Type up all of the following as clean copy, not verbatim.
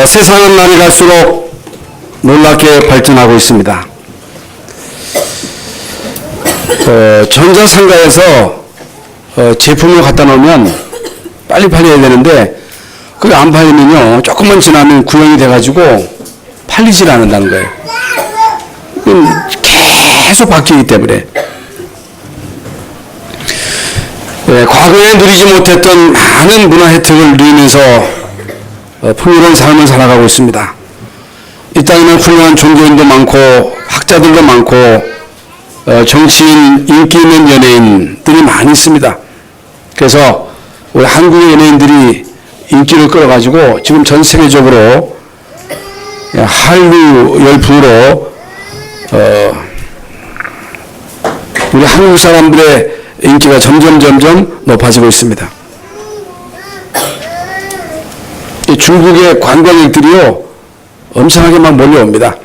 세상은 날이 갈수록 놀랍게 발전하고 있습니다. 전자상가에서 제품을 갖다 놓으면 빨리빨리 해야 되는데 그게 안 팔리면요 조금만 지나면 구형이 돼가지고 팔리질 않는다는 거예요. 계속 바뀌기 때문에 과거에 누리지 못했던 많은 문화 혜택을 누리면서 풍요로운 삶을 살아가고 있습니다. 이 땅에는 훌륭한 종교인도 많고 학자들도 많고 정치인, 인기 있는 연예인들이 많이 있습니다. 그래서 우리 한국의 연예인들이 인기를 끌어가지고 지금 전 세계적으로 한류 열풍으로 우리 한국 사람들의 인기가 점점 높아지고 있습니다. 중국의 관광객들이요 엄청나게 막 몰려옵니다.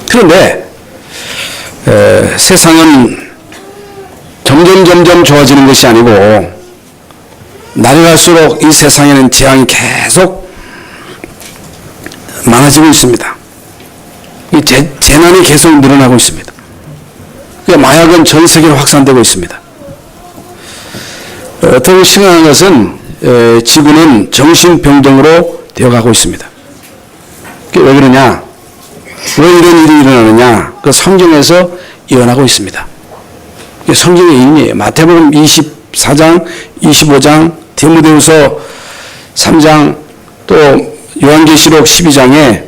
그런데 세상은 점점 좋아지는 것이 아니고 날이 갈수록 이 세상에는 재앙이 계속 많아지고 있습니다. 이 재난이 계속 늘어나고 있습니다. 마약은 전 세계로 확산되고 있습니다. 더 심각한 것은 지구는 정신병동으로 되어가고 있습니다. 왜 그러냐? 왜 이런 일이 일어나느냐? 그 성경에서 예언하고 있습니다. 성경의 예언이에요. 마태복음 24장, 25장, 디모데후서 3장, 또 요한계시록 12장에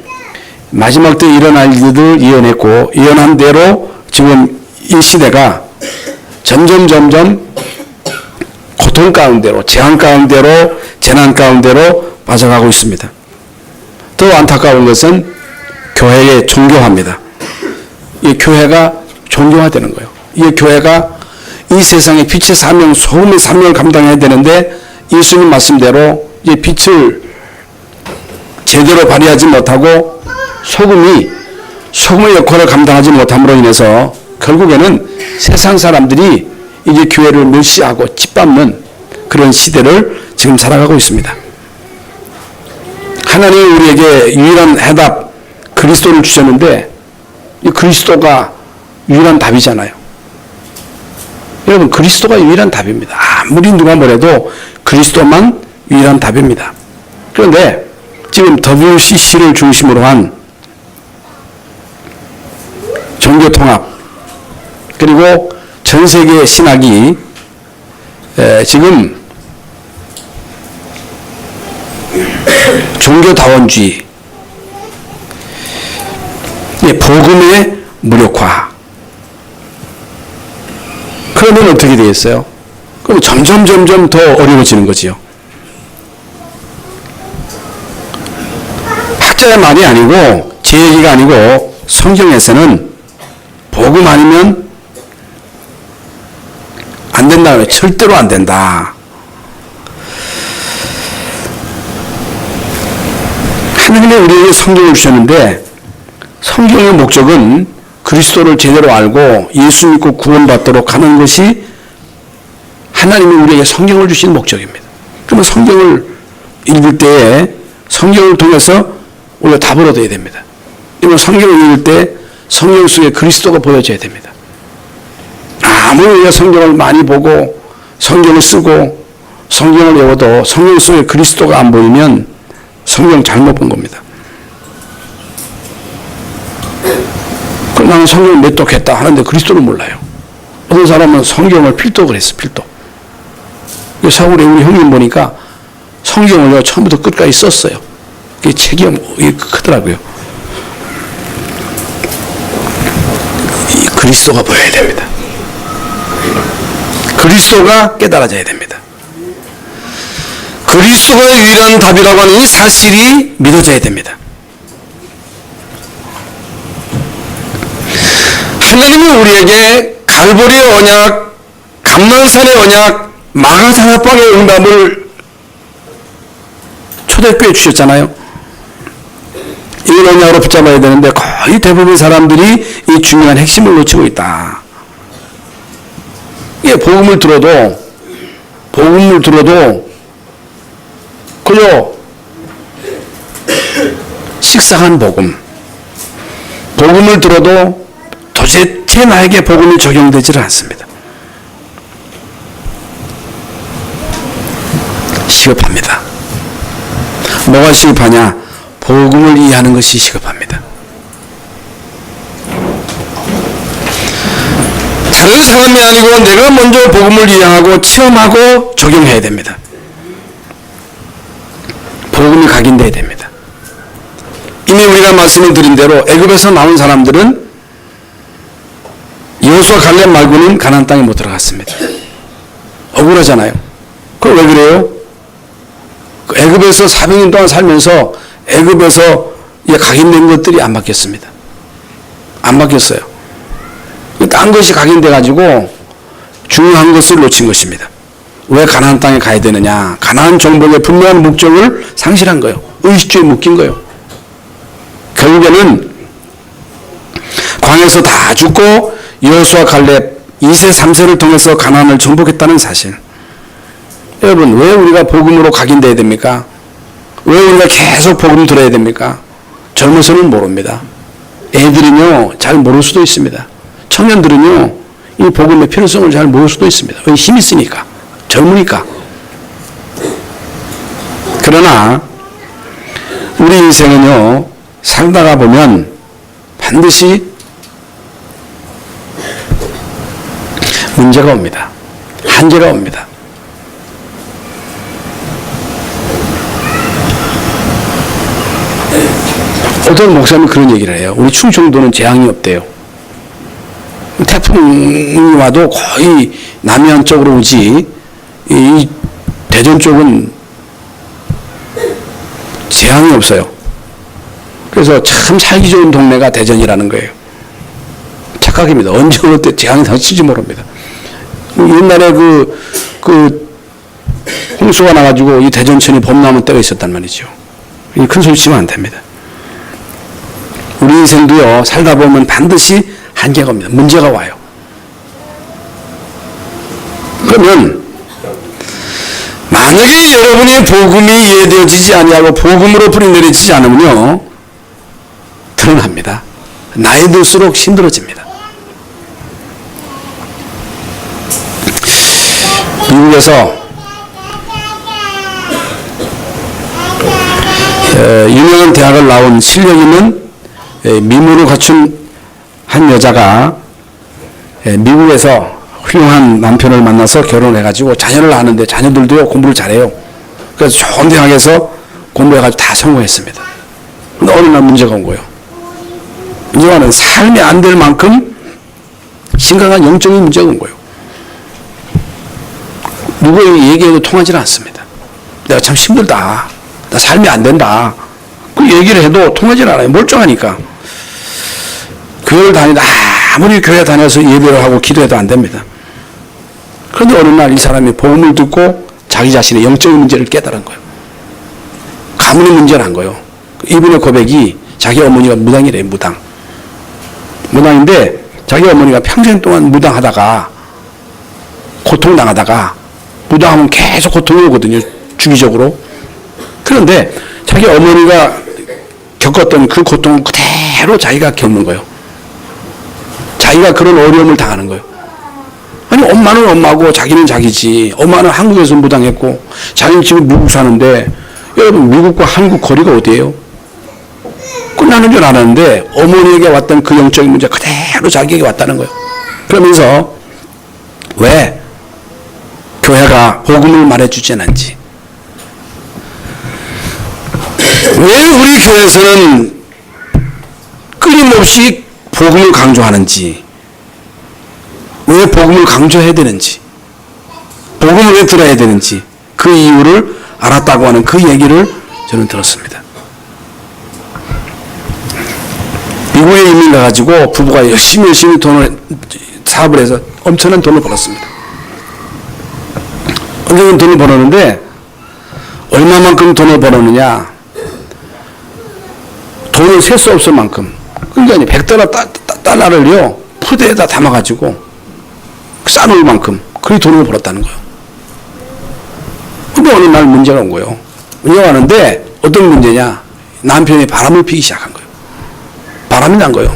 마지막 때 일어날 일들을 예언했고 예언한 대로 지금 이 시대가 점점 고통 가운데로, 재앙 가운데로, 재난 가운데로 빠져가고 있습니다. 더 안타까운 것은 교회의 종교화입니다. 이 교회가 종교화되는 거예요. 이 교회가 이 세상의 빛의 사명, 소금의 사명을 감당해야 되는데 예수님 말씀대로 이 빛을 제대로 발휘하지 못하고 소금의 역할을 감당하지 못함으로 인해서 결국에는 세상 사람들이 이제 교회를 멸시하고 짓밟는 그런 시대를 지금 살아가고 있습니다. 하나님이 우리에게 유일한 해답 그리스도를 주셨는데 이 그리스도가 유일한 답이잖아요. 여러분 그리스도가 유일한 답입니다. 아무리 누가 뭐래도 그리스도만 유일한 답입니다. 그런데 지금 WCC를 중심으로 한 종교통합 그리고 전 세계의 신학이 지금 종교다원주의, 복음의 무력화. 그러면 어떻게 되겠어요? 그럼 점점 더 어려워지는 거지요. 학자의 말이 아니고 제 얘기가 아니고 성경에서는 복음 아니면 안 된다. 절대로 안 된다. 하나님이 우리에게 성경을 주셨는데 성경의 목적은 그리스도를 제대로 알고 예수 믿고 구원받도록 하는 것이 하나님이 우리에게 성경을 주신 목적입니다. 그러면 성경을 읽을 때에 성경을 통해서 우리가 답을 얻어야 됩니다. 그러면 성경을 읽을 때 성경 속에 그리스도가 보여져야 됩니다. 아무리 우리가 성경을 많이 보고 성경을 쓰고 성경을 외워도 성경 속에 그리스도가 안 보이면 성경 잘못 본 겁니다. 그럼 나는 성경을 맺독했다 하는데 그리스도를 몰라요. 어떤 사람은 성경을 필독을 했어. 필독. 서울에 우리 형님 보니까 성경을 처음부터 끝까지 썼어요. 그게 책이 크더라고요. 이 그리스도가 보여야 됩니다. 그리스도가 깨달아져야 됩니다. 그리스도가 유일한 답이라고 하는 이 사실이 믿어져야 됩니다. 하나님이 우리에게 갈보리의 언약, 감난산의 언약, 마가다락방의 응답을 초대교회에 주셨잖아요. 이걸 언약으로 붙잡아야 되는데 거의 대부분 사람들이 이 중요한 핵심을 놓치고 있다. 이게 복음을 들어도 그저 묵상한 복음을 들어도 도대체 나에게 복음이 적용되지를 않습니다. 시급합니다. 뭐가 시급하냐? 복음을 이해하는 것이 시급합니다. 다른 사람이 아니고 내가 먼저 복음을 이해하고 체험하고 적용해야 됩니다. 복음이 각인돼야 됩니다. 이미 우리가 말씀을 드린 대로 애굽에서 나온 사람들은 여호수아 갈렙 말고는 가나안 땅에 못 들어갔습니다. 억울하잖아요. 그럼 왜 그래요? 애굽에서 400년 동안 살면서 애굽에서 각인된 것들이 안 바뀌었습니다. 안 바뀌었어요. 딴 것이 각인돼 가지고 중요한 것을 놓친 것입니다. 왜 가나안 땅에 가야 되느냐? 가나안 정복의 분명한 목적을 상실한 거예요. 의식주에 묶인 거예요. 결국에는 광야에서 다 죽고 여호수아 갈렙 2세 3세를 통해서 가나안을 정복했다는 사실. 여러분, 왜 우리가 복음으로 각인돼야 됩니까? 왜 우리가 계속 복음 들어야 됩니까? 젊어서는 모릅니다. 애들은요 잘 모를 수도 있습니다. 청년들은요 이 복음의 필요성을 잘 모를 수도 있습니다. 왜? 힘이 있으니까, 젊으니까. 그러나 우리 인생은요 살다가 보면 반드시 문제가 옵니다. 한계가 옵니다. 어떤 목사님이 그런 얘기를 해요. 우리 충청도는 재앙이 없대요. 태풍이 와도 거의 남해안 쪽으로 오지 이 대전 쪽은 재앙이 없어요. 그래서 참 살기 좋은 동네가 대전이라는 거예요. 착각입니다. 언제 어느 때 재앙이 닥칠지 모릅니다. 옛날에 홍수가 나가지고 이 대전천이 범람한 때가 있었단 말이죠. 큰 소리 치면 안 됩니다. 우리 인생도요 살다 보면 반드시 한계가 옵니다. 문제가 와요. 그러면 만약에 여러분이 복음이 이해되어지지 아니하고 복음으로 뿌리 내리지 않으면요 드러납니다. 나이 들수록 힘들어집니다. 미국에서 유명한 대학을 나온 실력 있는 미모를 갖춘 한 여자가 미국에서 훌륭한 남편을 만나서 결혼을 해가지고 자녀를 낳았는데 자녀들도요 공부를 잘해요. 그래서 좋은 대학에서 공부해가지고 다 성공했습니다. 근데 어느 날 문제가 온 거예요. 문제는 삶이 안 될 만큼 심각한 영적인 문제가 온 거예요. 누구에게 얘기해도 통하지 않습니다. 내가 참 힘들다. 나 삶이 안 된다. 그 얘기를 해도 통하지 않아요. 멀쩡하니까. 교회를 다니다 아무리 교회 다녀서 예배를 하고 기도해도 안 됩니다. 그런데 어느 날 이 사람이 복음을 듣고 자기 자신의 영적인 문제를 깨달은 거예요. 가문의 문제를 한 거예요. 이분의 고백이 자기 어머니가 무당이래요. 무당인데 자기 어머니가 평생 동안 무당하다가 고통당하다가 무당하면 계속 고통이 오거든요. 주기적으로. 그런데 자기 어머니가 겪었던 그 고통을 그대로 자기가 겪는 거예요. 자기가 그런 어려움을 당하는 거예요. 아니 엄마는 엄마고 자기는 자기지. 엄마는 한국에서 무당했고 자기는 지금 미국 사는데 여러분 미국과 한국 거리가 어디예요? 끝나는 줄 알았는데 어머니에게 왔던 그 영적인 문제 그대로 자기에게 왔다는 거예요. 그러면서 왜 교회가 복음을 말해주지 않는지, 왜 우리 교회에서는 끊임없이 복음을 강조하는지, 왜 복음을 강조해야 되는지, 복음을 왜 들어야 되는지 그 이유를 알았다고 하는 그 얘기를 저는 들었습니다. 미국에 이민 가가지고 부부가 열심히 사업을 해서 엄청난 돈을 벌었습니다. 엄청난 돈을 벌었는데 얼마만큼 돈을 벌었느냐, 돈을 셀 수 없을 만큼, 그러니까 $100달러를요 푸대에다 담아가지고 싸놓을 만큼 그리 돈을 벌었다는 거예요. 근데 어느 날 문제가 온 거예요. 문제가 왔는데 어떤 문제냐, 남편이 바람을 피기 시작한 거예요. 바람이 난 거예요.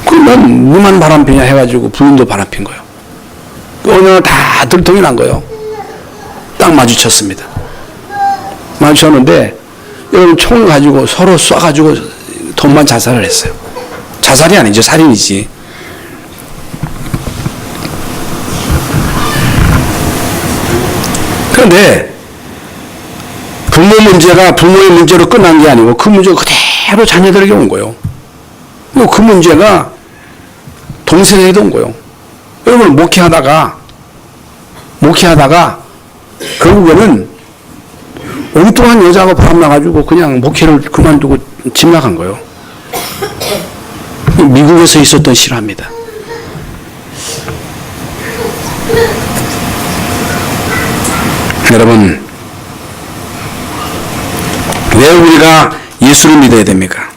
그러면 너만 바람 피냐 해가지고 부인도 바람 핀 거예요. 어느 날 다 들통이 난 거예요. 딱 마주쳤습니다. 마주쳤는데 여러분 총을 가지고 서로 쏴가지고 돈만 자살을 했어요. 자살이 아니죠. 살인이지. 그런데 부모의 문제로 끝난 게 아니고 그 문제가 그대로 자녀들에게 온 거예요. 그리고 그 문제가 동생에게도 온 거예요. 여러분 목회하다가 결국에는 엉뚱한 여자하고 바람나가지고 그냥 목회를 그만두고 집 나간 거예요. 미국에서 있었던 실화입니다. 여러분, 왜 우리가 예수를 믿어야 됩니까?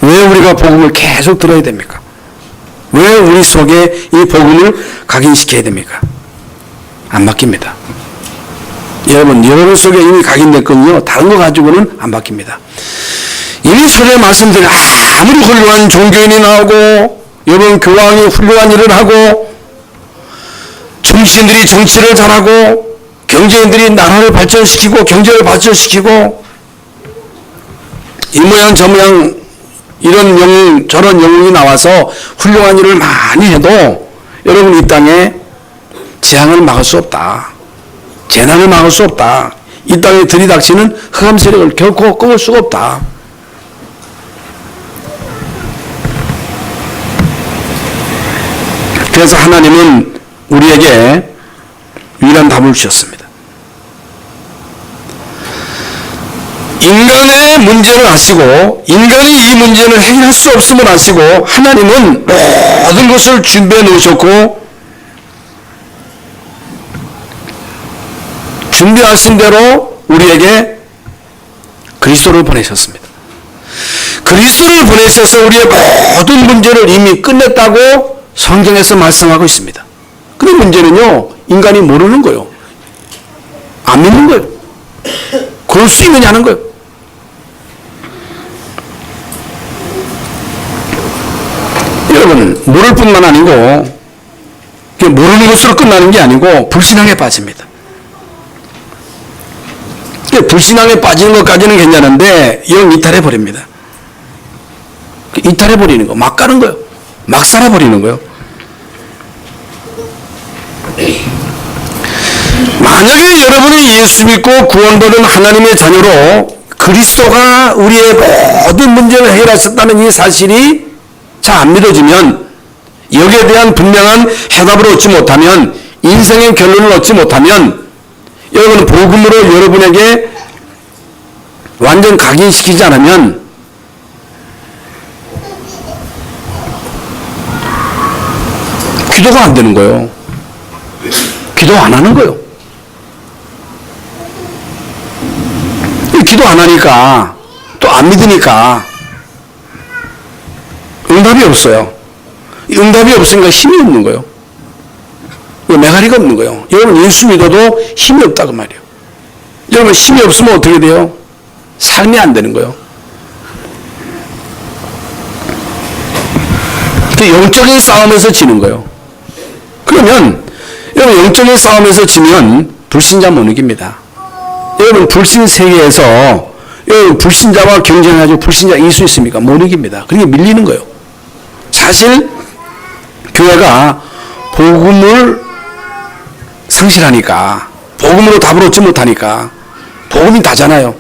왜 우리가 복음을 계속 들어야 됩니까? 왜 우리 속에 이 복음을 각인시켜야 됩니까? 안 바뀝니다. 여러분 속에 이미 각인됐거든요. 다른 거 가지고는 안 바뀝니다. 이미 소리에 말씀드린 아무리 훌륭한 종교인이 나오고 여러분 교황이 훌륭한 일을 하고 정치인들이 정치를 잘하고 경제인들이 나라를 발전시키고 경제를 발전시키고 이 모양 저 모양 이런 영웅 저런 영웅이 나와서 훌륭한 일을 많이 해도 여러분 이 땅에 재앙을 막을 수 없다. 재난을 막을 수 없다. 이 땅에 들이닥치는 흑암 세력을 결코 끊을 수가 없다. 그래서 하나님은 우리에게 유일한 답을 주셨습니다. 인간의 문제를 아시고 인간이 이 문제를 해결할 수 없음을 아시고 하나님은 모든 것을 준비해 놓으셨고 준비하신 대로 우리에게 그리스도를 보내셨습니다. 그리스도를 보내셔서 우리의 모든 문제를 이미 끝냈다고 성경에서 말씀하고 있습니다. 그 문제는요, 인간이 모르는 거예요. 안 믿는 거예요. 그럴 수 있느냐는 거예요. 여러분, 모를 뿐만 아니고, 모르는 것으로 끝나는 게 아니고, 불신앙에 빠집니다. 불신앙에 빠지는 것까지는 괜찮은데, 영 이탈해버립니다. 이탈해버리는 거, 막 가는 거예요. 막 살아버리는 거예요. 만약에 여러분이 예수 믿고 구원받은 하나님의 자녀로 그리스도가 우리의 모든 문제를 해결하셨다는 이 사실이 잘 안 믿어지면 여기에 대한 분명한 해답을 얻지 못하면 인생의 결론을 얻지 못하면 여러분은 복음으로 여러분에게 완전 각인시키지 않으면 기도가 안 되는 거예요. 기도 안 하는 거예요. 기도 안 하니까 또 안 믿으니까 응답이 없어요. 응답이 없으니까 힘이 없는 거예요. 메가리가 없는 거예요. 여러분 예수 믿어도 힘이 없다고 말이에요. 여러분 힘이 없으면 어떻게 돼요? 삶이 안 되는 거예요. 영적인 싸움에서 지는 거예요. 그러면 여러분 영적인 싸움에서 지면 불신자 못 이깁니다. 여러분 불신 세계에서 여러분 불신자와 경쟁해가지고 불신자 이길 수 있습니까? 못 이깁니다. 그게 밀리는 거예요. 사실 교회가 복음을 상실하니까 복음으로 답을 얻지 못하니까 복음이 다잖아요.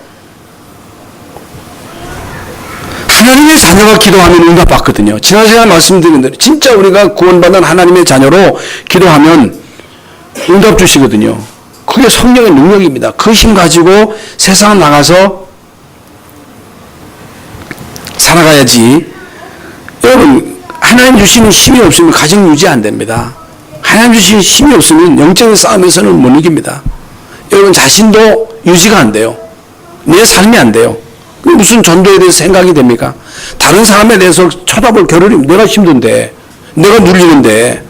하나님의 자녀가 기도하면 응답받거든요. 지난 시간에 말씀드린 대로 진짜 우리가 구원받은 하나님의 자녀로 기도하면 응답 주시거든요. 그게 성령의 능력입니다. 그 힘 가지고 세상 나가서 살아가야지. 여러분 하나님 주시는 힘이 없으면 가정 유지 안 됩니다. 하나님 주시는 힘이 없으면 영적인 싸움에서는 못 이깁니다. 여러분 자신도 유지가 안 돼요. 내 삶이 안 돼요. 무슨 전도에 대해서 생각이 됩니까? 다른 사람에 대해서 쳐다볼 겨를이 내가 힘든데 내가 누리는데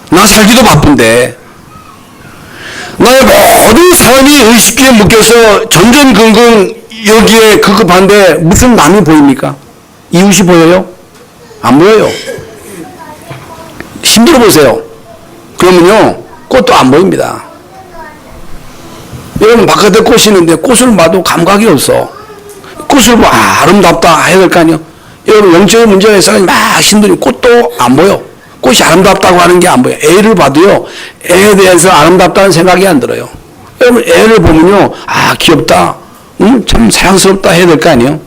나 살기도 바쁜데 나의 모든 사람이 의식주에 묶여서 전전긍긍 여기에 급급한데 무슨 남이 보입니까? 이웃이 보여요? 안 보여요. 힘들어 보세요. 그러면요, 꽃도 안 보입니다. 여러분, 바깥에 꽃이 있는데 꽃을 봐도 감각이 없어. 꽃을 뭐, 아름답다 해야 될 거 아니에요? 여러분, 영적인 문제가 있어서 막 힘들이 꽃도 안 보여. 꽃이 아름답다고 하는 게 안 보여. 애를 봐도요, 애에 대해서 아름답다는 생각이 안 들어요. 여러분, 애를 보면요, 귀엽다. 참 사랑스럽다 해야 될 거 아니에요?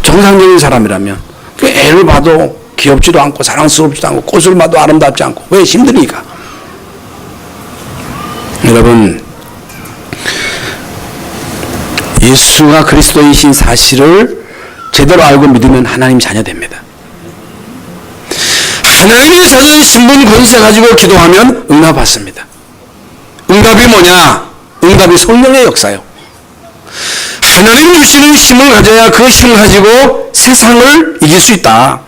정상적인 사람이라면. 그 애를 봐도 귀엽지도 않고 사랑스럽지도 않고 꽃을 봐도 아름답지 않고. 왜? 힘드니까. 여러분, 예수가 그리스도이신 사실을 제대로 알고 믿으면 하나님 자녀 됩니다. 하나님의 자녀의 신분 권세 가지고 기도하면 응답 받습니다. 응답이 뭐냐? 응답이 성령의 역사요. 하나님 주시는 힘을 가져야 그 힘을 가지고 세상을 이길 수 있다.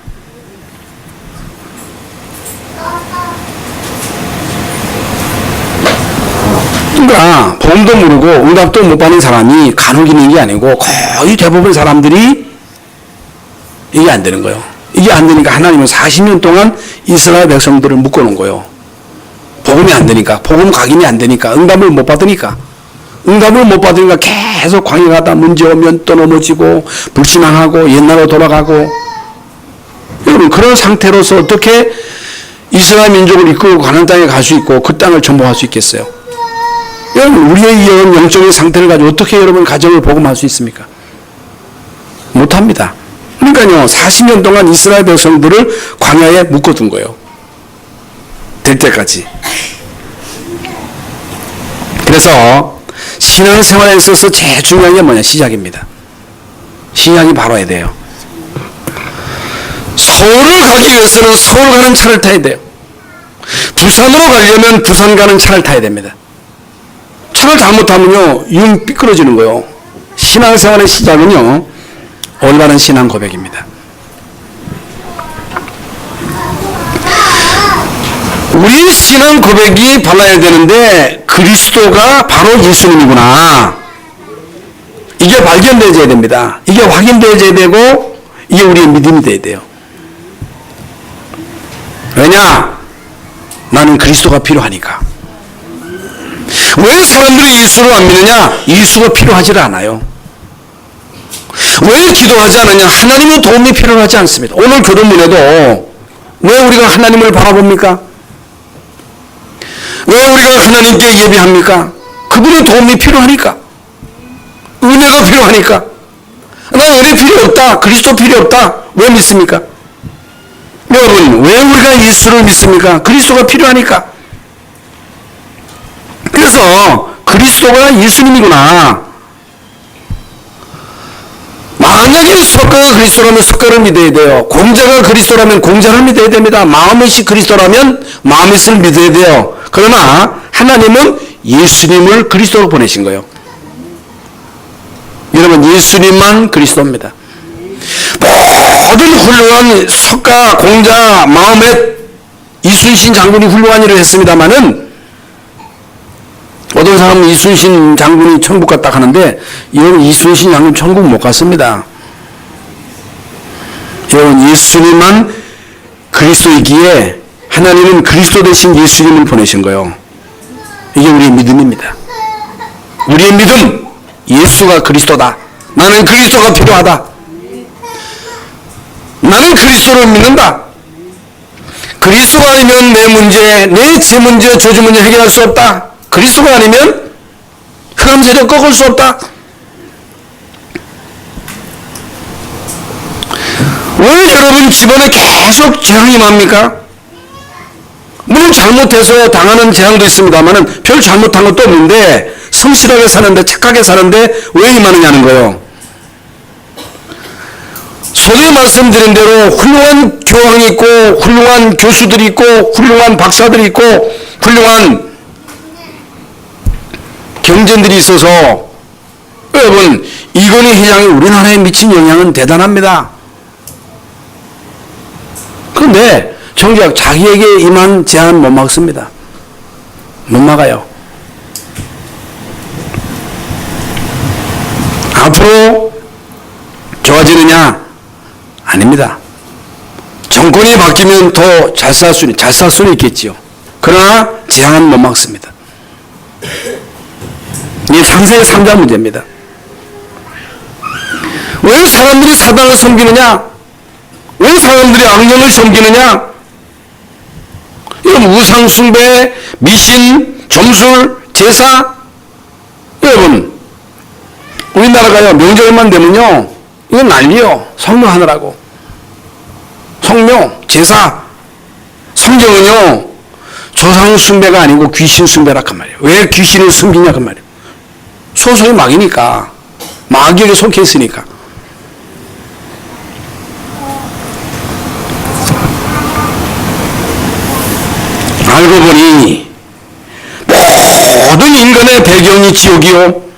그러니까 복음도 모르고 응답도 못 받는 사람이 간혹 있는 게 아니고 거의 대부분 사람들이 이게 안 되는 거예요. 이게 안 되니까 하나님은 40년 동안 이스라엘 백성들을 묶어놓은 거예요. 복음이 안 되니까, 복음 각인이 안 되니까, 응답을 못 받으니까 계속 광야 가다 문제 오면 또 넘어지고 불신앙하고 옛날로 돌아가고. 여러분, 그런 상태로서 어떻게 이스라엘 민족을 이끌고 가나안 땅에 갈 수 있고 그 땅을 정복할 수 있겠어요? 여러분, 우리의 이런 영적인 상태를 가지고 어떻게 여러분 가정을 복음할 수 있습니까? 못합니다. 그러니까요, 40년 동안 이스라엘 백성들을 광야에 묶어둔 거예요. 될 때까지. 그래서 신앙생활에 있어서 제일 중요한 게 뭐냐? 시작입니다. 시작이 바로 해야 돼요. 서울을 가기 위해서는 서울 가는 차를 타야 돼요. 부산으로 가려면 부산 가는 차를 타야 됩니다. 차를 잘못하면요, 융 삐뚤어지는 거예요. 신앙생활의 시작은요, 올바른 신앙 고백입니다. 우리 신앙 고백이 발라야 되는데 그리스도가 바로 예수님이구나. 이게 발견되어야 됩니다. 이게 확인되어야 되고 이게 우리의 믿음이 되어야 돼요. 왜냐? 나는 그리스도가 필요하니까. 왜 사람들이 예수를 안 믿느냐? 예수가 필요하지 않아요. 왜 기도하지 않느냐? 하나님의 도움이 필요하지 않습니다. 오늘 교도문에도 왜 우리가 하나님을 바라봅니까? 왜 우리가 하나님께 예배합니까? 그분의 도움이 필요하니까. 은혜가 필요하니까. 난 은혜 필요 없다. 그리스도 필요 없다. 왜 믿습니까? 여러분, 왜 우리가 예수를 믿습니까? 그리스도가 필요하니까. 그래서 그리스도가 예수님이구나. 만약에 석가가 그리스도라면 석가를 믿어야 돼요. 공자가 그리스도라면 공자를 믿어야 됩니다. 마음의시 그리스도라면 마음의시를 믿어야 돼요. 그러나 하나님은 예수님을 그리스도로 보내신 거예요. 여러분, 예수님만 그리스도입니다. 모든 훌륭한 석가, 공자, 마음의 이순신 장군이 훌륭한 일을 했습니다마는 어떤 사람은 이순신 장군이 천국 갔다 하는데 여러분, 이순신 장군 천국 못 갔습니다. 여러분, 예수님만 그리스도이기에 하나님은 그리스도 대신 예수님을 보내신 거예요. 이게 우리의 믿음입니다. 우리의 믿음, 예수가 그리스도다. 나는 그리스도가 필요하다. 나는 그리스도를 믿는다. 그리스도가 아니면 내 문제, 내 제 문제, 저주 문제 해결할 수 없다. 그리스도가 아니면 흑암 세력 꺾을 수 없다. 왜 여러분 집안에 계속 재앙이 맙니까? 물론 잘못해서 당하는 재앙도 있습니다만 별 잘못한 것도 없는데 성실하게 사는데 착하게 사는데 왜 임하느냐는 거예요. 소위 말씀드린 대로 훌륭한 교황이 있고 훌륭한 교수들이 있고 훌륭한 박사들이 있고 훌륭한 경전들이 있어서 여러분, 이건희 회장이 우리나라에 미친 영향은 대단합니다. 그런데 정작 자기에게 임한 재앙은 못 막습니다. 못 막아요. 앞으로 좋아지느냐? 아닙니다. 정권이 바뀌면 더 잘 살 수는 있겠지요. 그러나 재앙은 못 막습니다. 이게 상세의 3자 문제입니다. 왜 사람들이 사단을 섬기느냐? 왜 사람들이 악령을 섬기느냐? 이건 우상숭배, 미신, 점술, 제사. 여러분, 우리나라가요, 명절만 되면요, 이건 난리요. 성묘하느라고. 성묘, 제사. 성경은요, 조상숭배가 아니고 귀신숭배라 그 말이에요. 왜 귀신을 숨기냐 그 말이에요. 소송이 막이니까. 마귀에게 속해 있으니까. 알고 보니 모든 인간의 배경이 지옥이요.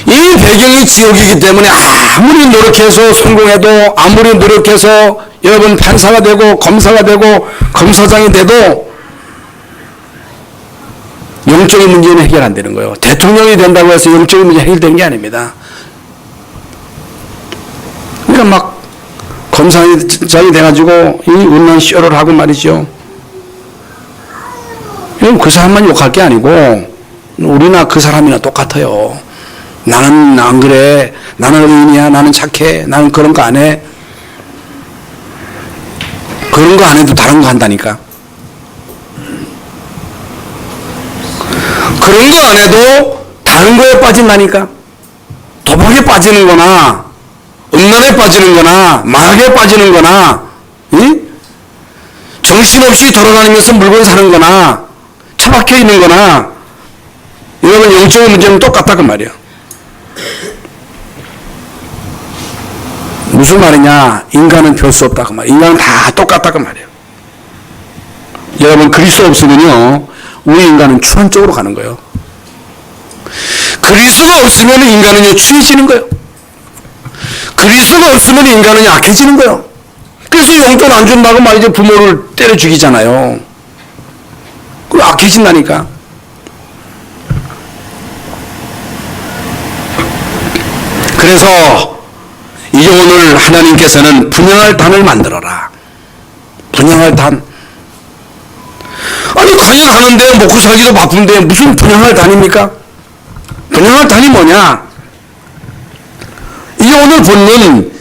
이 배경이 지옥이기 때문에 아무리 노력해서 성공해도, 아무리 노력해서 여러분 판사가 되고 검사가 되고 검사장이 돼도 영적인 문제는 해결 안 되는 거예요. 대통령이 된다고 해서 영적인 문제 해결되는 게 아닙니다. 그러니까 막 검사장이 돼가지고 이 웃는 쇼를 하고 말이죠. 그 사람만 욕할 게 아니고 우리나 그 사람이나 똑같아요. 나는 안 그래. 나는 의인이야. 나는 착해. 나는 그런 거 안 해. 그런 거 안 해도 다른 거 한다니까. 그런 거 안 해도 다른 거에 빠진다니까. 도박에 빠지는 거나 음란에 빠지는 거나 마약에 빠지는 거나 정신없이 돌아다니면서 물건 사는 거나 처박혀 있는 거나 여러분 영적인 문제는 똑같다 그 말이야. 무슨 말이냐? 인간은 별 수 없다 그 말. 인간은 다 똑같다 그 말이에요. 여러분 그리스도 없으면요 우리 인간은 추한 쪽으로 가는 거예요. 그리스도가 없으면 인간은 추해지는 거예요. 그리스도가 없으면 인간은 약해지는 거예요. 그래서 용돈 안 준다고 말이죠. 부모를 때려 죽이잖아요. 그 약해진다니까. 그래서 이제 오늘 하나님께서는 분양할 단을 만들어라. 분양할 단. 아니 간역하는데 먹고 살기도 바쁜데 무슨 분양할 단입니까? 분양할 단이 뭐냐? 이게 오늘 본문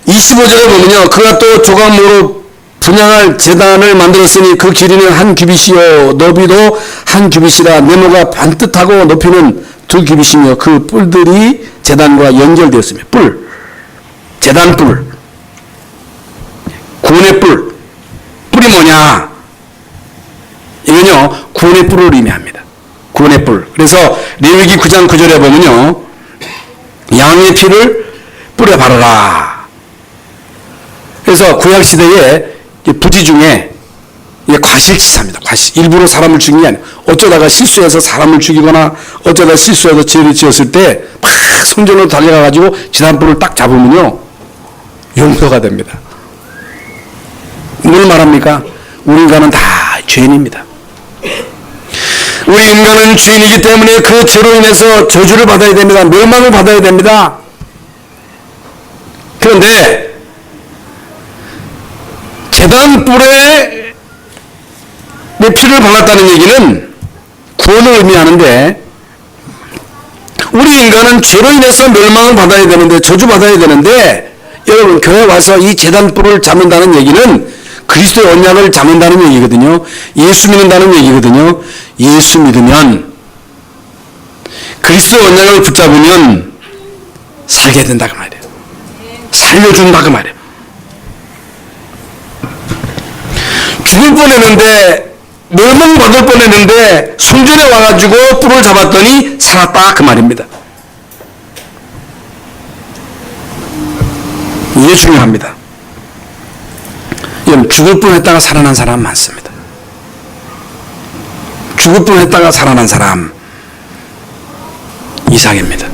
25절에 보면요. 그가 또 조각모로 분양할 제단을 만들었으니 그 길이는 한 규빗이요 너비도 한 규빗이라 네모가 반듯하고 높이는 2규빗이며 그 뿔들이 제단과 연결되었으며 뿔, 제단 뿔, 구원의 뿔. 뿔이 뭐냐? 이건요 구원의 뿔을 의미합니다. 구원의 뿔. 그래서 레위기 9장 9절에 보면요 양의 피를 뿌려 바르라. 그래서 구약시대에 부지 중에 과실치사입니다. 과실. 일부러 사람을 죽인 게 아니에요. 어쩌다가 실수해서 사람을 죽이거나 어쩌다 실수해서 죄를 지었을 때 막 성전으로 달려가가지고 지단불을 딱 잡으면요 용서가 됩니다. 뭘 말합니까? 우리 인간은 다 죄인입니다. 우리 인간은 죄인이기 때문에 그 죄로 인해서 저주를 받아야 됩니다. 멸망을 받아야 됩니다. 그런데 제단불에 내 피를 발랐다는 얘기는 구원을 의미하는데 우리 인간은 죄로 인해서 멸망을 받아야 되는데 저주 받아야 되는데 여러분 교회 와서 이 제단불을 잡는다는 얘기는 그리스도의 언약을 잡는다는 얘기거든요. 예수 믿는다는 얘기거든요. 예수 믿으면 그리스도의 언약을 붙잡으면 살게 된다 그 말이에요. 살려준다 그 말이에요. 죽을 뻔했는데 멸망받을 뻔했는데 성전에 와가지고 뿔을 잡았더니 살았다 그 말입니다. 이게 중요합니다. 죽을 뻔했다가 살아난 사람 많습니다. 죽을 뻔했다가 살아난 사람 이삭입니다.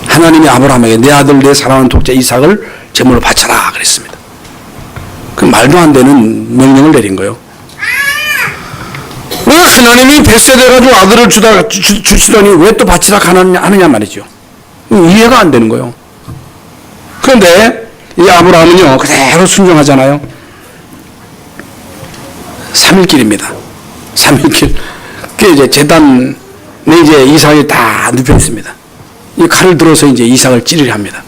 하나님이 아브라함에게 내 아들 내 사랑하는 독자 이삭을 제물로 바쳐라 그랬습니다. 그 말도 안 되는 명령을 내린 거예요. 왜 하나님이 뱃세대가지고 아들을 주시더니 왜 또 바치라 하느냐 말이죠. 이해가 안 되는 거예요. 그런데 이 아브라함은요 그대로 순종하잖아요. 3일길입니다. 3일길. 그 이제 제단에 이제 이삭이 다 눕혀 있습니다. 이 칼을 들어서 이제 이삭을 찌르려 합니다.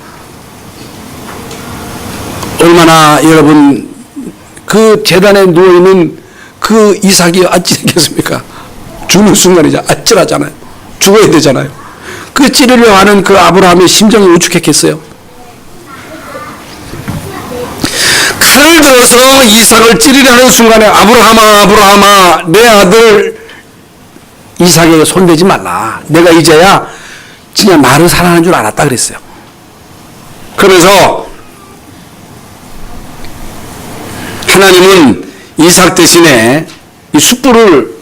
얼마나 여러분 그 제단에 누워 있는 그 이삭이 아찔했겠습니까? 죽는 순간이죠. 아찔하잖아요. 죽어야 되잖아요. 그 찌르려 하는 그 아브라함의 심정이 우측했겠어요. 칼을 들어서 이삭을 찌르려 하는 순간에 아브라함아 아브라함아 내 아들 이삭에게 손대지 말라. 내가 이제야 진짜 나를 사랑하는 줄 알았다 그랬어요. 그러면서 하나님은 이삭 대신에 이 숯불을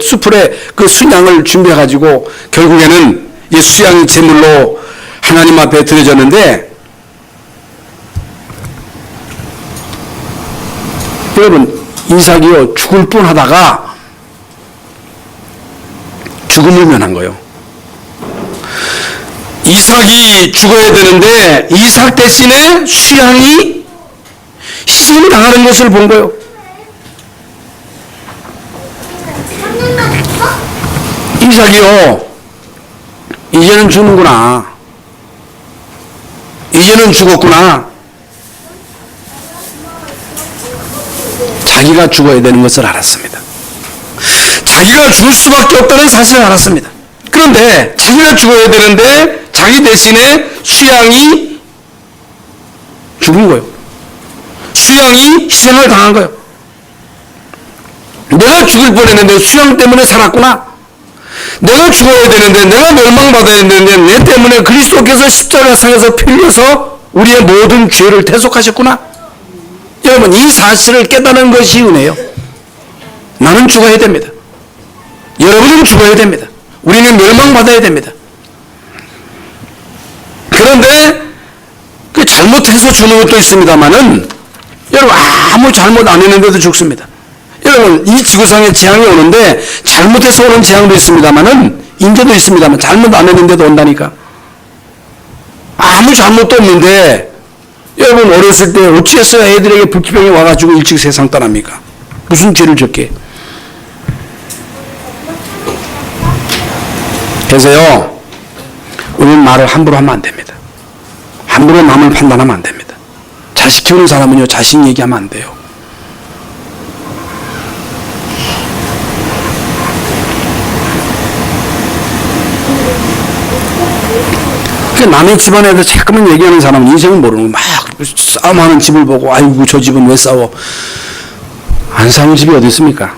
숯불에 그 순양을 준비해 가지고 결국에는 이 수양이 제물로 하나님 앞에 드려졌는데 여러분 이삭이요 죽을 뻔하다가 죽음을 면한 거예요. 이삭이 죽어야 되는데 이삭 대신에 수양이 희생을 당하는 것을 본 거예요. 이삭이요 이제는 죽는구나. 이제는 죽었구나. 자기가 죽어야 되는 것을 알았습니다. 자기가 죽을 수밖에 없다는 사실을 알았습니다. 그런데 자기가 죽어야 되는데 자기 대신에 수양이 죽은 거예요. 수양이 희생을 당한 거예요. 내가 죽을 뻔했는데 수양 때문에 살았구나. 내가 죽어야 되는데 내가 멸망받아야 되는데 내 때문에 그리스도께서 십자가상에서 피 흘려서 우리의 모든 죄를 대속하셨구나. 여러분 이 사실을 깨달은 것이 은혜예요. 나는 죽어야 됩니다. 여러분은 죽어야 됩니다. 우리는 멸망받아야 됩니다. 그런데 그 잘못해서 죽는 것도 있습니다만은 여러분 아무 잘못 안 했는데도 죽습니다. 여러분 이 지구상에 재앙이 오는데 잘못해서 오는 재앙도 있습니다만은 인재도 있습니다만 잘못 안 했는데도 온다니까. 아무 잘못도 없는데 여러분 어렸을 때 어찌해서 애들에게 불기병이 와가지고 일찍 세상 떠납니까? 무슨 죄를 졌게. 그래서요 우리는 말을 함부로 하면 안 됩니다. 함부로 남을 판단하면 안 됩니다. 자식 키우는 사람은요 자식 얘기하면 안 돼요. 남의 집안에서 자꾸만 얘기하는 사람은 인생을 모르는 거. 막 싸움하는 집을 보고 아이고 저 집은 왜 싸워. 안 싸우는 집이 어디 있습니까?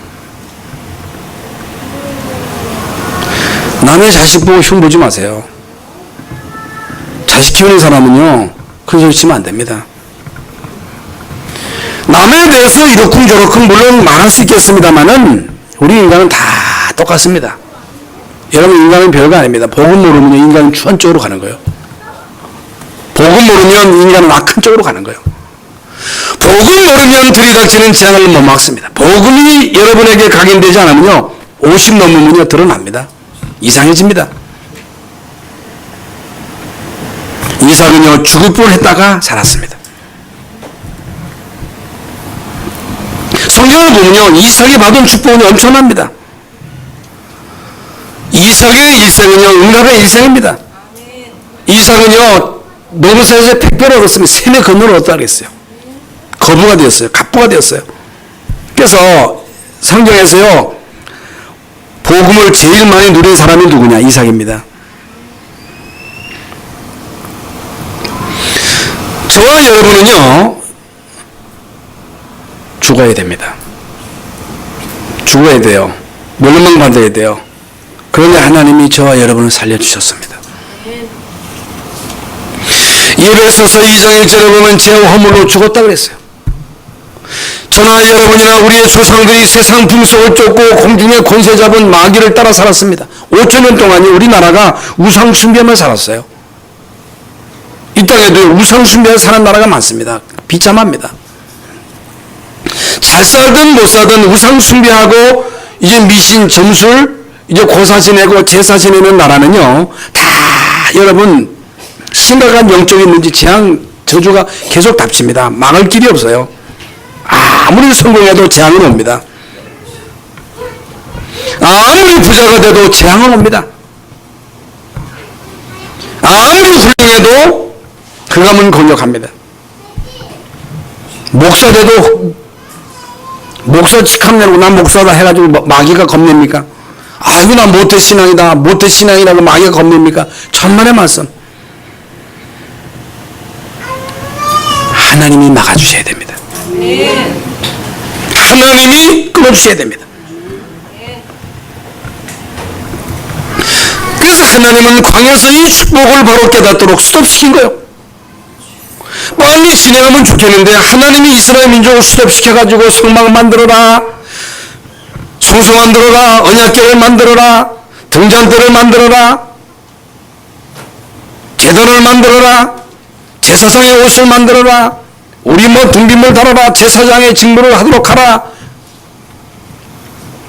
남의 자식 보고 흉보지 마세요. 자식 키우는 사람은요 큰 소리 치면 안 됩니다. 남에 대해서 이러쿵저러쿵 물론 말할 수 있겠습니다만은 우리 인간은 다 똑같습니다. 여러분 인간은 별거 아닙니다. 복음 모르면 인간은 추한 쪽으로 가는 거예요. 복음 모르면 인간은 악한 쪽으로 가는 거예요. 복음 모르면 들이닥치는 재앙을 못 막습니다. 복음이 여러분에게 각인되지 않으면요 50 넘으면요 드러납니다. 이상해집니다. 이삭은요 죽을 뻔했다가 살았습니다. 성경을 보면요 이삭이 받은 축복은 엄청납니다. 이삭의 일생은요 응답의 일생입니다. 이삭은요 노브사에서 백배를 얻었습니다. 세네 건너를 얻었다 그랬어요. 거부가 되었어요. 갑부가 되었어요. 그래서 성경에서요 복음을 제일 많이 누린 사람이 누구냐? 이삭입니다. 저와 여러분은요 죽어야 됩니다. 죽어야 돼요. 멸망받아야 돼요. 그런데 하나님이 저와 여러분을 살려주셨습니다. 예배소서 2장 1절에 보면 죄와 허물로 죽었다 그랬어요. 저나 여러분이나 우리의 조상들이 세상 풍속을 쫓고 공중의 권세 잡은 마귀를 따라 살았습니다. 5천년 동안이 우리나라가 우상 숭배만 살았어요. 이 땅에도 우상 숭배를 사는 나라가 많습니다. 비참합니다. 잘 살든 못 살든 우상 숭배하고 이제 미신, 점술, 이제 고사 지내고 제사 지내는 나라는요, 다 여러분 심각한 영적인 문제, 재앙, 저주가 계속 닥칩니다. 막을 길이 없어요. 아무리 성공해도 재앙은 옵니다. 아무리 부자가 돼도 재앙은 옵니다. 아무리 훌륭해도 흑암은 공격합니다. 목사 돼도 목사 직함 내고 난 목사다 해가지고 마귀가 겁냅니까? 아이고 나 모태 신앙이다, 모태 신앙이라고 마귀가 겁냅니까? 천만의 말씀. 하나님이 막아주셔야 됩니다. 하나님이 끊어주셔야 됩니다. 그래서 하나님은 광야에서 이 축복을 바로 깨닫도록 스톱시킨 거예요. 빨리 진행하면 좋겠는데 하나님이 이스라엘 민족을 스톱시켜가지고 성막을 만들어라, 성소 만들어라, 언약궤를 만들어라, 등잔대를 만들어라, 제단을 만들어라, 제사장의 옷을 만들어라, 우리 뭐 등빗물 달아라, 제사장의 직무를 하도록 하라,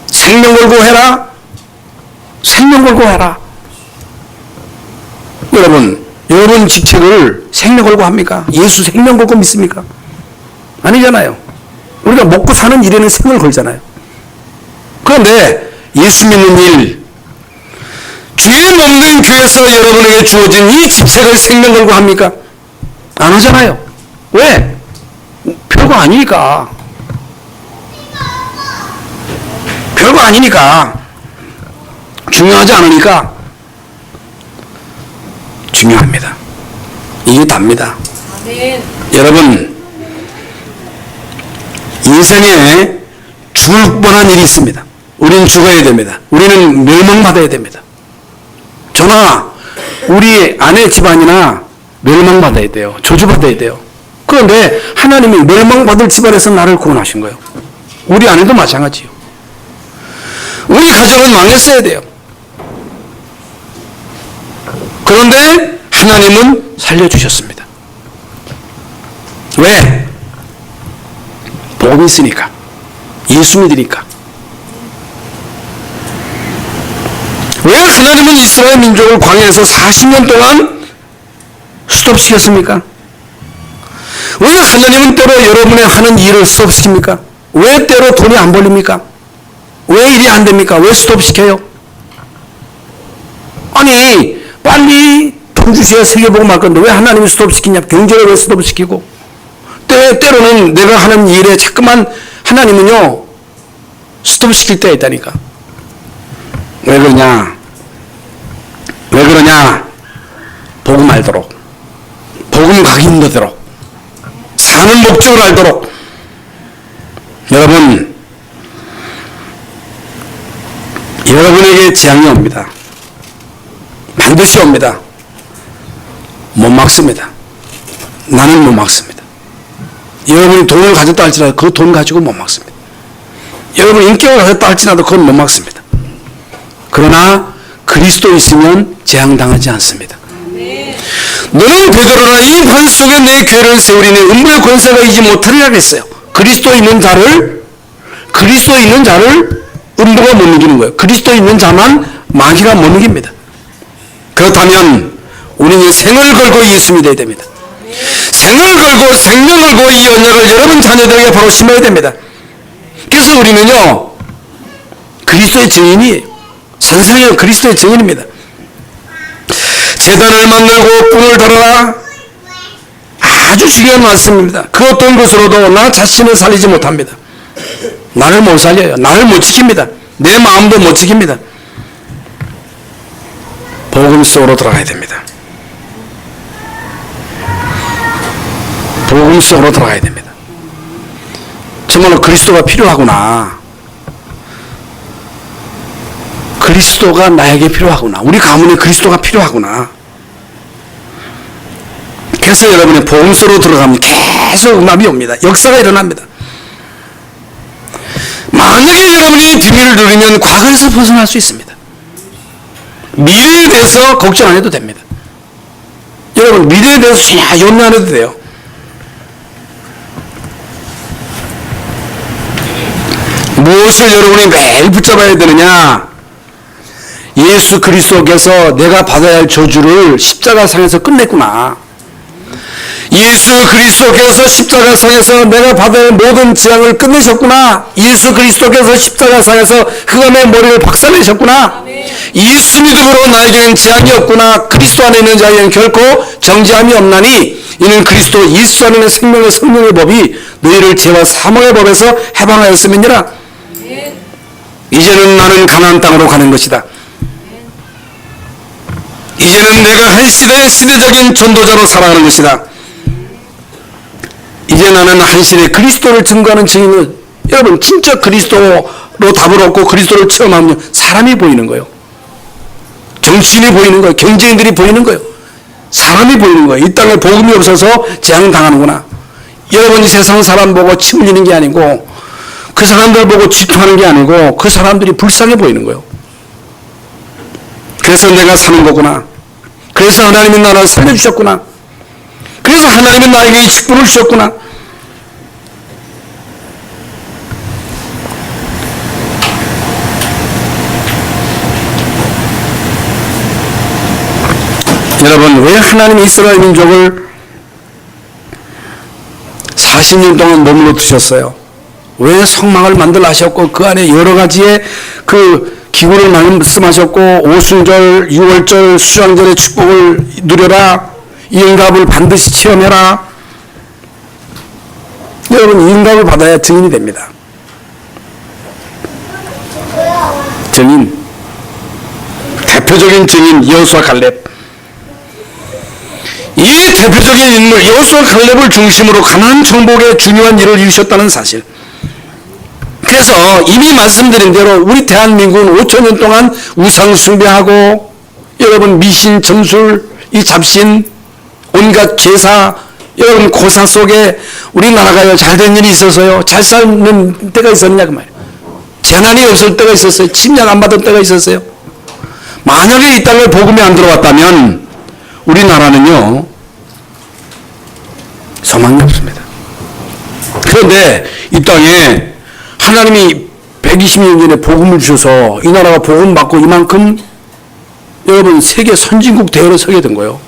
생명 걸고 해라, 생명 걸고 해라. 여러분 직책을 생명 걸고 합니까? 예수 생명 걸고 믿습니까? 아니잖아요. 우리가 먹고 사는 일에는 생을 걸잖아요. 그런데 예수 믿는 일, 주의 몸된 교회에서 여러분에게 주어진 이 직책을 생명 걸고 합니까? 안 하잖아요. 왜? 별거 아니니까. 별거 아니니까. 중요하지 않으니까. 중요합니다. 이게 답니다. 아멘. 여러분, 인생에 죽을 뻔한 일이 있습니다. 우리는 죽어야 됩니다. 우리는 멸망받아야 됩니다. 저나 우리 아내 집안이나 멸망받아야 돼요. 저주받아야 돼요. 그런데 하나님이 멸망받을 집안에서 나를 구원하신 거예요. 우리 아내도 마찬가지요. 우리 가정은 망했어야 돼요. 그런데 하나님은 살려주셨습니다. 왜? 복음이 있으니까. 예수 믿으니까. 왜 하나님은 이스라엘 민족을 광야에서 40년 동안 스톱시켰습니까? 왜 하나님은 때로 여러분의 하는 일을 스톱시킵니까? 왜 때로 돈이 안 벌립니까? 왜 일이 안 됩니까? 왜 스톱시켜요? 아니 빨리 돈 주셔야 세계보고 말 건데 왜 하나님이 스톱시키냐? 경제를 왜 스톱시키고? 때로는 내가 하는 일에 자꾸만 하나님은요 스톱시킬 때가 있다니까. 왜 그러냐? 왜 그러냐? 복음 알도록, 복음 가기 힘들도록, 사는 목적을 알도록. 여러분에게 재앙이 옵니다. 반드시 옵니다. 못 막습니다. 나는 못 막습니다. 여러분이 돈을 가졌다 할지라도 그 돈 가지고 못 막습니다. 여러분이 인격을 가졌다 할지라도 그건 못 막습니다. 그러나 그리스도 있으면 재앙당하지 않습니다. 너는 베드로라, 이 반 속에 내 교회를 세우리니 음부의 권세가 이지 못하리라 그랬어요. 그리스도 있는 자를 음부가 못 이기는 거예요. 그리스도 있는 자만 마귀가 못 이깁니다. 그렇다면 우리는 생을 걸고 예수 믿어야 됩니다. 생을 걸고 생명을 걸고 이 언약을 여러분 자녀들에게 바로 심어야 됩니다. 그래서 우리는요 그리스도의 증인이에요. 선생이요 그리스도의 증인입니다. 제단을 만들고 뿔을 달아라. 아주 중요한 말씀입니다. 그 어떤 것으로도 나 자신을 살리지 못합니다. 나를 못 살려요. 나를 못 지킵니다. 내 마음도 못 지킵니다. 복음 속으로 들어가야 됩니다. 복음 속으로 들어가야 됩니다. 정말로 그리스도가 필요하구나. 그리스도가 나에게 필요하구나. 우리 가문에 그리스도가 필요하구나. 그래서 여러분의 복음 속으로 들어가면 계속 응답이 옵니다. 역사가 일어납니다. 만약에 여러분이 비밀을 누리면 과거에서 벗어날 수 있습니다. 미래에 대해서 걱정 안 해도 됩니다. 여러분 미래에 대해서 전혀 염려 안 해도 돼요. 무엇을 여러분이 매일 붙잡아야 되느냐? 예수 그리스도께서 내가 받아야 할 저주를 십자가상에서 끝냈구나. 예수 그리스도께서 십자가상에서 내가 받아야 할 모든 재앙을 끝내셨구나. 예수 그리스도께서 십자가상에서 흑암의 머리를 박살내셨구나. 예수 믿음으로 나에게는 재앙이 없구나. 그리스도 안에 있는 자에게는 결코 정죄함이 없나니 이는 그리스도 예수 안에 있는 생명의 성령의 법이 너희를 죄와 사망의 법에서 해방하였음이니라. 이제는 나는 가나안 땅으로 가는 것이다. 이제는 내가 한 시대의 시대적인 전도자로 살아가는 것이다. 이제 나는 한 시대 그리스도를 증거하는 증인은, 여러분 진짜 그리스도로 답을 얻고 그리스도를 체험하면 사람이 보이는 거예요. 정치인이 보이는 거예요. 경제인들이 보이는 거예요. 사람이 보이는 거예요. 이 땅에 복음이 없어서 재앙당하는구나. 여러분이 세상 사람 보고 침 흘리는 게 아니고 그 사람들 보고 질투하는 게 아니고 그 사람들이 불쌍해 보이는 거예요. 그래서 내가 사는 거구나. 그래서 하나님이 나를 살려주셨구나. 그래서 하나님이 나에게 이 직분을 주셨구나. 여러분, 왜 하나님이 이스라엘 민족을 40년 동안 머물러 두셨어요? 왜 성막을 만들어 하셨고 그 안에 여러 가지의 그 기구를 말씀하셨고 오순절, 유월절, 수장절의 축복을 누려라. 이 응답을 반드시 체험해라. 여러분, 이 응답을 받아야 증인이 됩니다. 증인, 대표적인 증인 여호수아 갈렙. 이 대표적인 인물 여호수아 갈렙을 중심으로 가나안 정복에 중요한 일을 이루셨다는 사실. 그래서 이미 말씀드린 대로 우리 대한민국은 5천년 동안 우상 숭배하고 여러분 미신, 점술, 이 잡신, 온갖 제사, 여러분 고사 속에 우리나라가 잘된 일이 있어서요. 잘 사는 때가 있었냐 그 말이에요. 재난이 없을 때가 있었어요. 침략 안 받은 때가 있었어요. 만약에 이 땅에 복음이 안 들어왔다면 우리나라는요 소망이 없습니다. 그런데 이 땅에 하나님이 120년 전에 복음을 주셔서 이 나라가 복음 받고 이만큼 여러분 세계 선진국 대열에 서게 된 거예요.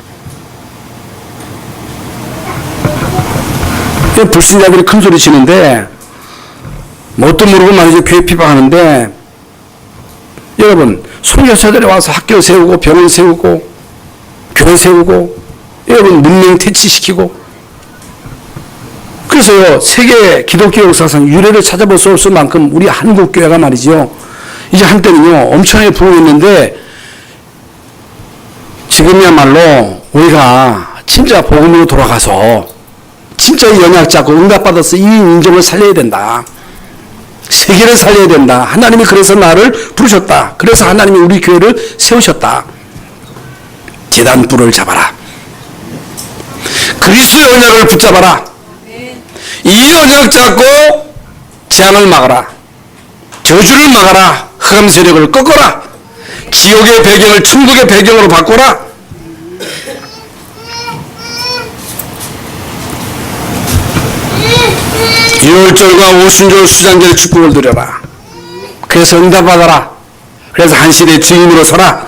불신자들이 큰 소리 치는데 뭣도 모르고 말이죠. 교회 비방하는데 여러분 선교사들이 와서 학교 세우고 병원 세우고 교회 세우고 여러분 문명 퇴치시키고 그래서요 세계 기독교 역사상 유래를 찾아볼 수 없을 만큼 우리 한국 교회가 말이죠. 이제 한때는요 엄청나게 부흥했는데 지금이야말로 우리가 진짜 복음으로 돌아가서 진짜 연약 잡고 응답받아서 이 인종을 살려야 된다. 세계를 살려야 된다. 하나님이 그래서 나를 부르셨다. 그래서 하나님이 우리 교회를 세우셨다. 제단 뿔을 잡아라. 그리스도의 언약을 붙잡아라. 이 언약 잡고 재앙을 막아라. 저주를 막아라. 흑암 세력을 꺾어라. 지옥의 배경을 천국의 배경으로 바꿔라. 유월절과 오순절 수장절의 축복을 누려라. 그래서 응답받아라. 그래서 한 시대의 주인으로 서라.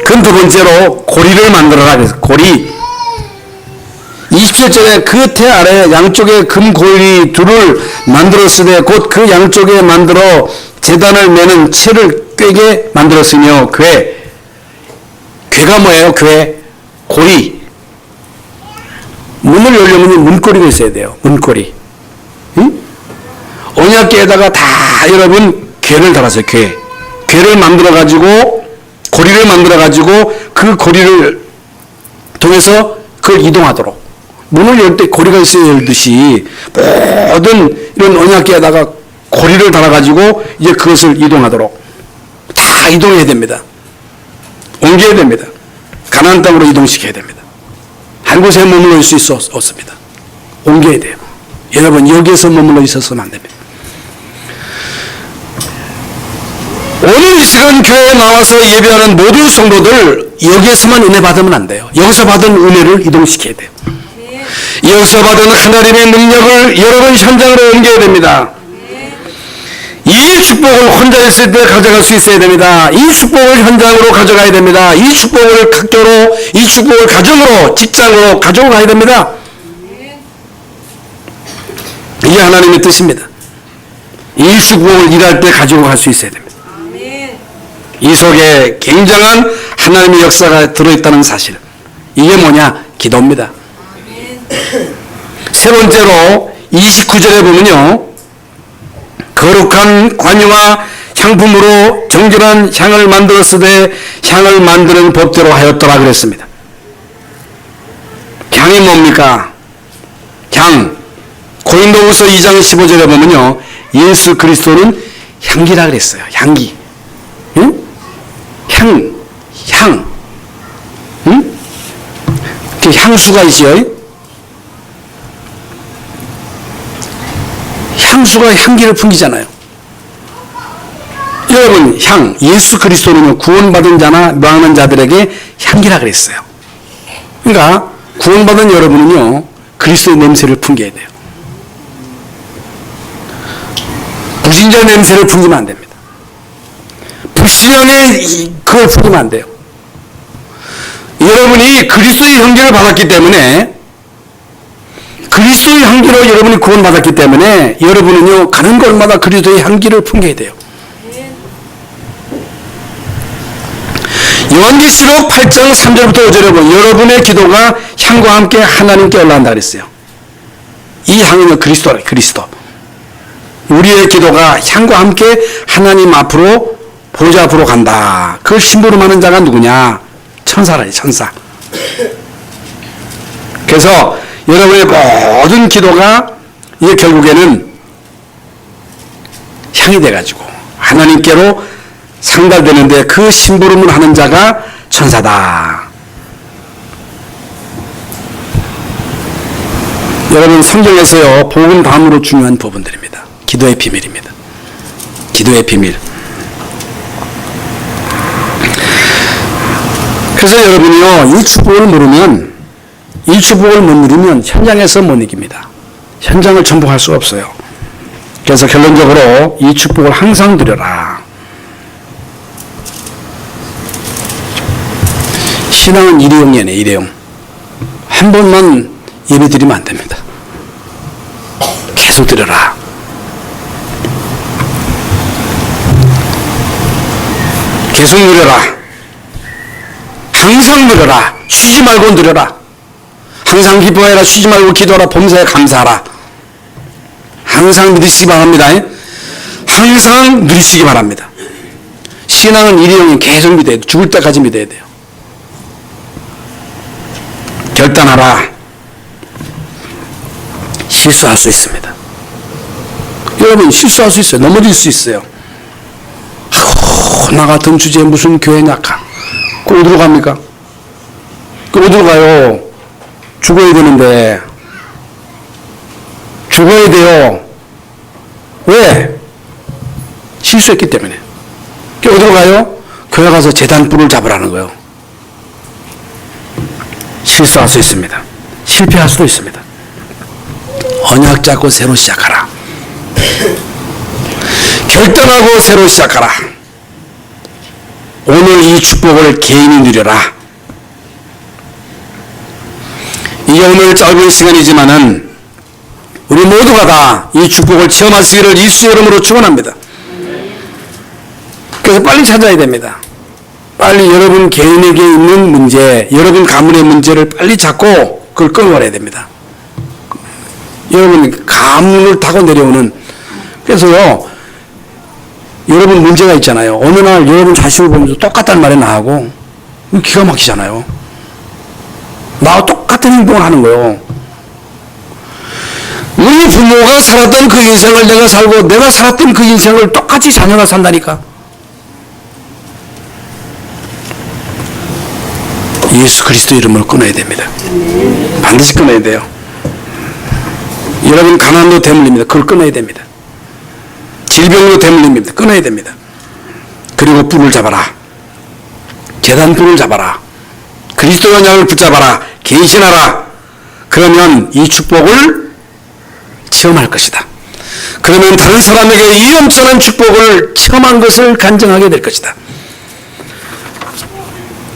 그럼 두 번째로 고리를 만들어라. 그래서 고리 27절에 그 태 아래 양쪽에 금고리 둘을 만들었으되 곧 그 양쪽에 만들어 제단을 매는 채를 꿰게 만들었으며 괴가 뭐예요? 괴 고리. 문을 열려면 문고리가 있어야 돼요. 문고리. 응? 언약궤에다가 다 여러분 괴를 달았어요. 괴를 만들어 가지고 고리를 만들어 가지고 그 고리를 통해서 그걸 이동하도록. 문을 열 때 고리가 있어야 열듯이 모든 이런 언약궤에다가 고리를 달아가지고 이제 그것을 이동하도록 다 이동해야 됩니다. 옮겨야 됩니다. 가나안 땅으로 이동시켜야 됩니다. 한 곳에 머물러 있을 수 없습니다. 옮겨야 돼요. 여러분 여기에서 머물러 있었으면 안 됩니다. 오늘 이 시간 교회에 나와서 예배하는 모든 성도들 여기에서만 은혜 받으면 안 돼요. 여기서 받은 은혜를 이동시켜야 돼요. 여기서 받은 하나님의 능력을 여러분 현장으로 옮겨야 됩니다. 이 축복을 혼자 있을 때 가져갈 수 있어야 됩니다. 이 축복을 현장으로 가져가야 됩니다. 이 축복을 학교로, 이 축복을 가정으로, 직장으로 가지고 가야 됩니다. 이게 하나님의 뜻입니다. 이 축복을 일할 때 가지고 갈 수 있어야 됩니다. 이 속에 굉장한 하나님의 역사가 들어있다는 사실. 이게 뭐냐? 기도입니다. 세 번째로 29절에 보면요, 거룩한 관유와 향품으로 정결한 향을 만들었으되 향을 만드는 법대로 하였더라 그랬습니다. 향이 뭡니까? 향. 고린도후서 2장 15절에 보면요, 예수 그리스도는 향기라 그랬어요. 향기. 응? 향. 응? 그 향수가 있어요. 향수가 향기를 풍기잖아요. 여러분, 향, 예수 그리스도는요, 구원받은 자나 멸망하는 자들에게 향기라 그랬어요. 그러니까 구원받은 여러분은요, 그리스도의 냄새를 풍겨야 돼요. 불신자 냄새를 풍기면 안 됩니다. 불신앙의 그걸 풍기면 안 돼요. 여러분이 그리스도의 향기를 받았기 때문에, 그리스도의 향기로 여러분이 구원받았기 때문에 여러분은요, 가는 곳마다 그리스도의 향기를 풍겨야 돼요. 요한계시록 8장 3절부터 5절에 보면 여러분의 기도가 향과 함께 하나님께 올라간다 그랬어요. 이 향은 그리스도래, 그리스도. 우리의 기도가 향과 함께 하나님 앞으로, 보좌 앞으로 간다. 그걸 심부름하는 자가 누구냐? 천사라니, 천사. 그래서 여러분의 모든 기도가 이게 결국에는 향이 돼가지고 하나님께로 상달되는데 그 심부름을 하는 자가 천사다. 여러분, 성경에서요, 복음 다음으로 중요한 부분들입니다. 기도의 비밀입니다. 기도의 비밀. 그래서 여러분이요, 이 축복을 모르면, 이 축복을 못 누리면 현장에서 못 이깁니다. 현장을 정복할 수 없어요. 그래서 결론적으로 이 축복을 항상 누려라. 신앙은 일회용이네, 일회용. 한 번만 예배 드리면 안 됩니다. 계속 드려라. 계속 누려라. 항상 누려라. 쉬지 말고 누려라. 항상 기뻐해라. 쉬지 말고 기도하라. 범사에 감사하라. 항상 누리시기 바랍니다. 항상 누리시기 바랍니다. 신앙은 일회용이 계속 믿어야 돼요. 죽을 때까지 믿어야 돼요. 결단하라. 실수할 수 있습니다. 여러분, 실수할 수 있어요. 넘어질 수 있어요. 나 같은 주제에 무슨 교회냐까. 그 어디로 갑니까? 그 어디로 가요? 죽어야 되는데. 죽어야 돼요. 왜? 실수했기 때문에. 그 어디로 가요? 교회 가서 제단불을 잡으라는 거예요. 실수할 수 있습니다. 실패할 수도 있습니다. 언약 잡고 새로 시작하라. 결단하고 새로 시작하라. 오늘 이 축복을 개인이 누려라. 이게 오늘 짧은 시간이지만은 우리 모두가 다 이 축복을 체험하시기를 예수의 이름으로 축원합니다. 그래서 빨리 찾아야 됩니다. 빨리 여러분 개인에게 있는 문제, 여러분 가문의 문제를 빨리 잡고 그걸 끊어버려야 됩니다. 여러분 가문을 타고 내려오는, 그래서요, 여러분 문제가 있잖아요. 어느 날 여러분 자식을 보면서 똑같다는 말이 나하고 기가 막히잖아요. 나와 똑같은 행동을 하는 거예요. 우리 부모가 살았던 그 인생을 내가 살고 내가 살았던 그 인생을 똑같이 자녀가 산다니까. 예수 그리스도 이름으로 끊어야 됩니다. 반드시 끊어야 돼요. 여러분 가난도 대물립니다. 그걸 끊어야 됩니다. 질병으로 대물립니다. 끊어야 됩니다. 그리고 뿔을 잡아라. 제단 뿔을 잡아라. 그리스도의 언약을 붙잡아라. 개신하라. 그러면 이 축복을 체험할 것이다. 그러면 다른 사람에게 이 엄청난 축복을 체험한 것을 간증하게 될 것이다.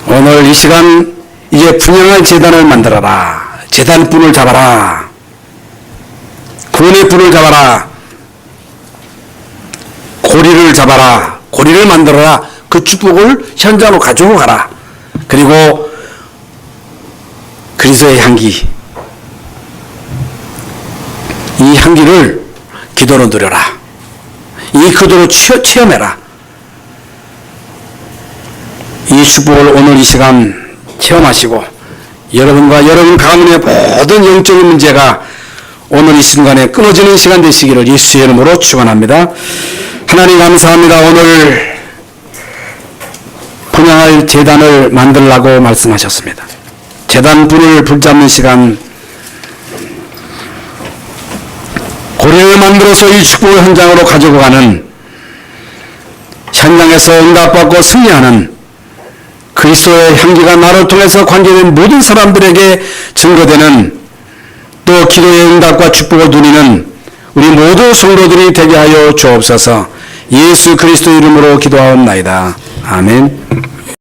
오늘 이 시간 이제 분양할 재단을 만들어라. 재단 분을 잡아라. 구원의 분을 잡아라. 고리를 잡아라. 고리를 만들어라. 그 축복을 현장으로 가지고 가라. 그리고 그리스도의 향기, 이 향기를 기도로 누려라. 이 기도로 체험해라. 이 축복을 오늘 이 시간 체험하시고 여러분과 여러분 가문의 모든 영적인 문제가 오늘 이 순간에 끊어지는 시간 되시기를 예수의 이름으로 축원합니다. 하나님 감사합니다. 오늘 분양할 제단을 만들라고 말씀하셨습니다. 제단 불을 붙잡는 시간, 고리를 만들어서 이 축복을 현장으로 가지고 가는, 현장에서 응답받고 승리하는 그리스도의 향기가 나를 통해서 관계된 모든 사람들에게 증거되는, 또 기도의 응답과 축복을 누리는 우리 모두 성도들이 되게 하여 주옵소서. 예수 그리스도 이름으로 기도하옵나이다. 아멘.